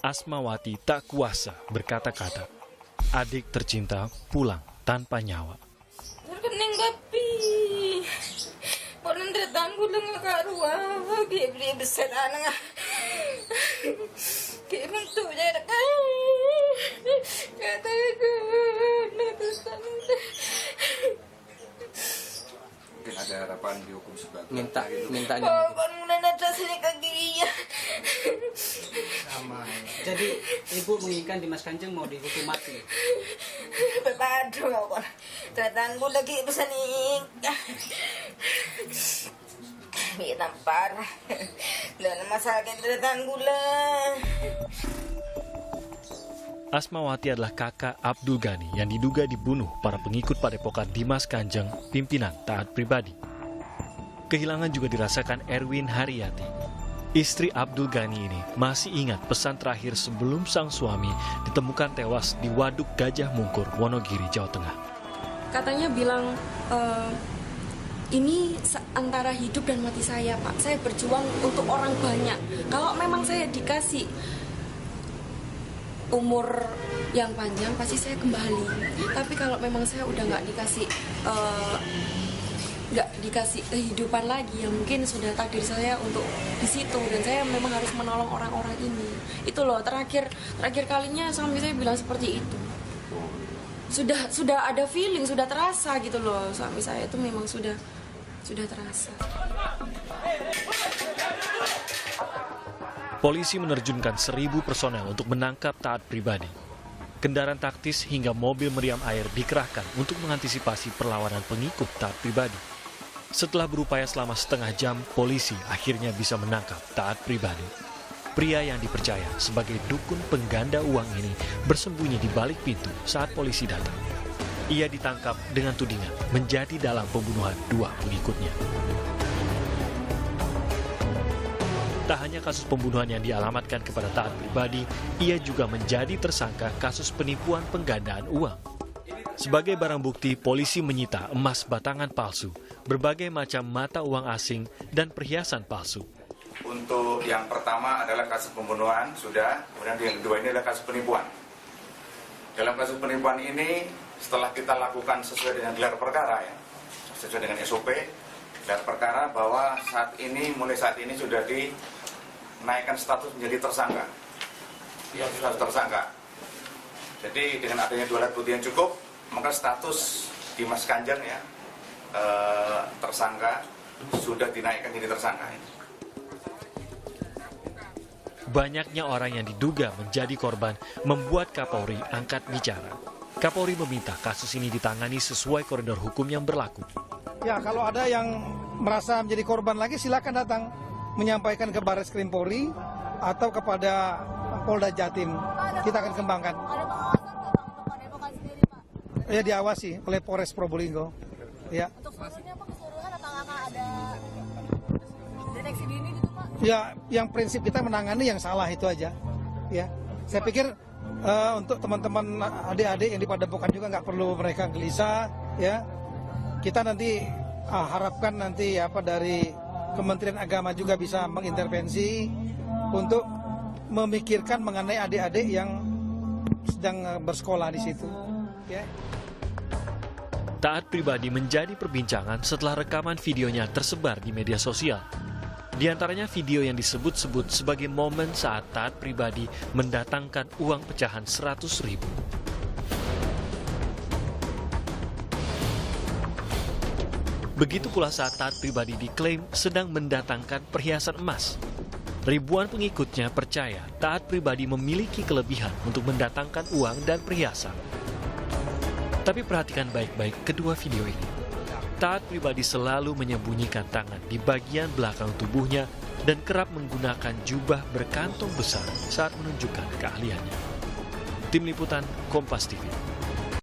Asmawati tak kuasa berkata-kata. Adik tercinta pulang tanpa nyawa. Terkening babi. Ponen tertangguh dengan karua. Beli besar anak. Kayak bentuk jadi kata mungkin ada harapan dihukum sebagai minta oh, bangunan atas ini kaki ya. sama. Jadi ibu menginginkan Dimas Kanjeng mau dihukum mati. Berpadu kau tertangguh lagi pesan ini. Biar tampar dan masalah yang tertangguh lah. Asmawati adalah kakak Abdul Ghani yang diduga dibunuh para pengikut Padepokan Dimas Kanjeng, pimpinan taat pribadi. Kehilangan juga dirasakan Erwin Haryati. Istri Abdul Ghani ini masih ingat pesan terakhir sebelum sang suami ditemukan tewas di Waduk Gajah Mungkur, Wonogiri, Jawa Tengah. Katanya bilang, ini antara hidup dan mati saya, Pak. Saya berjuang untuk orang banyak. Kalau memang saya dikasih umur yang panjang, pasti saya kembali. Tapi kalau memang saya udah nggak dikasih kehidupan lagi, ya mungkin sudah takdir saya untuk di situ, dan saya memang harus menolong orang-orang ini. Itu loh terakhir kalinya suami saya bilang seperti itu. Sudah ada feeling, sudah terasa gitu loh, suami saya itu memang sudah terasa. Polisi menerjunkan 1.000 personel untuk menangkap taat pribadi. Kendaraan taktis hingga mobil meriam air dikerahkan untuk mengantisipasi perlawanan pengikut taat pribadi. Setelah berupaya selama setengah jam, polisi akhirnya bisa menangkap taat pribadi. Pria yang dipercaya sebagai dukun pengganda uang ini bersembunyi di balik pintu saat polisi datang. Ia ditangkap dengan tudingan menjadi dalang pembunuhan 2 pengikutnya. Tak hanya kasus pembunuhan yang dialamatkan kepada taat pribadi, ia juga menjadi tersangka kasus penipuan penggandaan uang. Sebagai barang bukti, polisi menyita emas batangan palsu, berbagai macam mata uang asing, dan perhiasan palsu. untuk yang pertama adalah kasus pembunuhan sudah, kemudian yang kedua ini adalah kasus penipuan. Dalam kasus penipuan ini setelah kita lakukan sesuai dengan gelar perkara ya, sesuai dengan SOP gelar perkara bahwa mulai saat ini sudah dinaikkan status menjadi tersangka. Ya, status tersangka. Jadi dengan adanya 2 alat bukti yang cukup, maka status Dimas Kanjeng ya tersangka sudah dinaikkan jadi tersangka. Banyaknya orang yang diduga menjadi korban membuat Kapolri angkat bicara. Kapolri meminta kasus ini ditangani sesuai koridor hukum yang berlaku. Ya, kalau ada yang merasa menjadi korban lagi, silakan datang menyampaikan ke Baris Krim Polri atau kepada Polda Jatim. Kita akan kembangkan. Ada pengawasan nggak Pak untuk Padepokan sendiri Pak? Ya, diawasi oleh Polres Probolinggo. Ya. Untuk seluruhnya Pak keseluruhan atau akan ada deteksi dini gitu Pak? Ya, yang prinsip kita menangani yang salah itu aja. Ya, saya pikir untuk teman-teman adik-adik yang di Padepokan juga nggak perlu mereka gelisah. Ya, kita nanti harapkan nanti dari Kementerian Agama juga bisa mengintervensi untuk memikirkan mengenai adik-adik yang sedang bersekolah di situ. Ya. Taat pribadi menjadi perbincangan setelah rekaman videonya tersebar di media sosial. Di antaranya video yang disebut-sebut sebagai momen saat taat pribadi mendatangkan uang pecahan 100.000. Begitu pula saat taat pribadi diklaim sedang mendatangkan perhiasan emas. Ribuan pengikutnya percaya taat pribadi memiliki kelebihan untuk mendatangkan uang dan perhiasan. Tapi perhatikan baik-baik kedua video ini. Taat pribadi selalu menyembunyikan tangan di bagian belakang tubuhnya dan kerap menggunakan jubah berkantong besar saat menunjukkan keahliannya. Tim Liputan Kompas TV.